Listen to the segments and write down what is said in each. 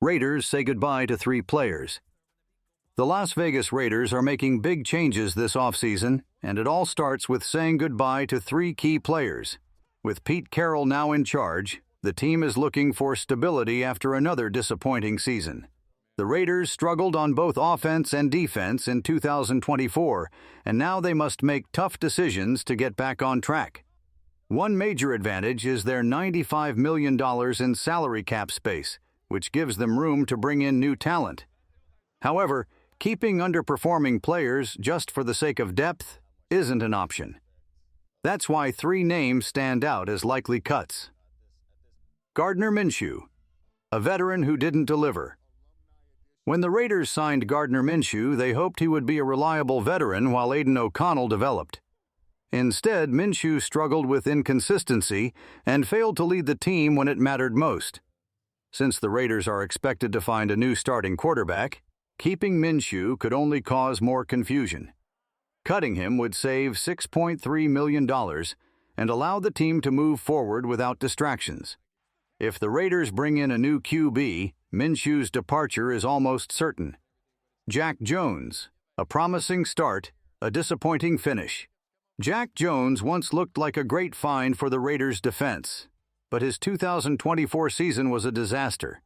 Raiders say goodbye to 3 players. The Las Vegas Raiders are making big changes this offseason, and it all starts with saying goodbye to 3 key players. With Pete Carroll now in charge, the team is looking for stability after another disappointing season. The Raiders struggled on both offense and defense in 2024, and now they must make tough decisions to get back on track. One major advantage is their $95 million in salary cap space, which gives them room to bring in new talent. However, keeping underperforming players just for the sake of depth isn't an option. That's why 3 names stand out as likely cuts. Gardner Minshew, a veteran who didn't deliver. When the Raiders signed Gardner Minshew, they hoped he would be a reliable veteran while Aiden O'Connell developed. Instead, Minshew struggled with inconsistency and failed to lead the team when it mattered most. Since the Raiders are expected to find a new starting quarterback, keeping Minshew could only cause more confusion. Cutting him would save $6.3 million and allow the team to move forward without distractions. If the Raiders bring in a new QB, Minshew's departure is almost certain. Jack Jones, a promising start, a disappointing finish. Jack Jones once looked like a great find for the Raiders' defense, but his 2024 season was a disaster.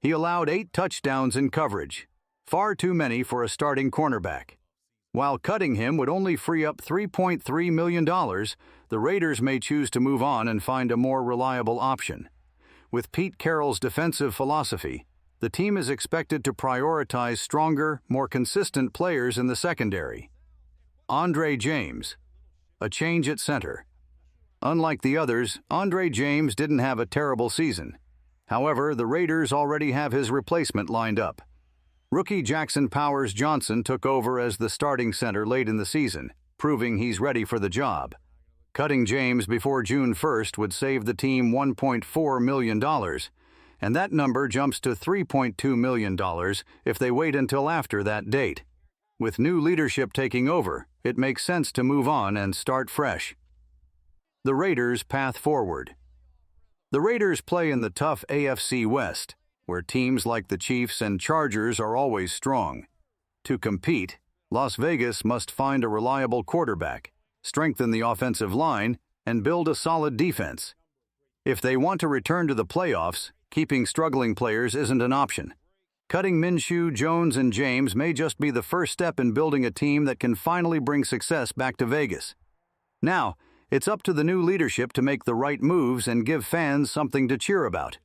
He allowed 8 touchdowns in coverage, far too many for a starting cornerback. While cutting him would only free up $3.3 million, the Raiders may choose to move on and find a more reliable option. With Pete Carroll's defensive philosophy, the team is expected to prioritize stronger, more consistent players in the secondary. Andre James, a change at center. Unlike the others, Andre James didn't have a terrible season. However, the Raiders already have his replacement lined up. Rookie Jackson Powers Johnson took over as the starting center late in the season, proving he's ready for the job. Cutting James before June 1st would save the team $1.4 million, and that number jumps to $3.2 million if they wait until after that date. With new leadership taking over, it makes sense to move on and start fresh. The Raiders' path forward. The Raiders play in the tough AFC West, where teams like the Chiefs and Chargers are always strong. To compete, Las Vegas must find a reliable quarterback, strengthen the offensive line, and build a solid defense. If they want to return to the playoffs, keeping struggling players isn't an option. Cutting Minshew, Jones, and James may just be the first step in building a team that can finally bring success back to Vegas. Now, it's up to the new leadership to make the right moves and give fans something to cheer about.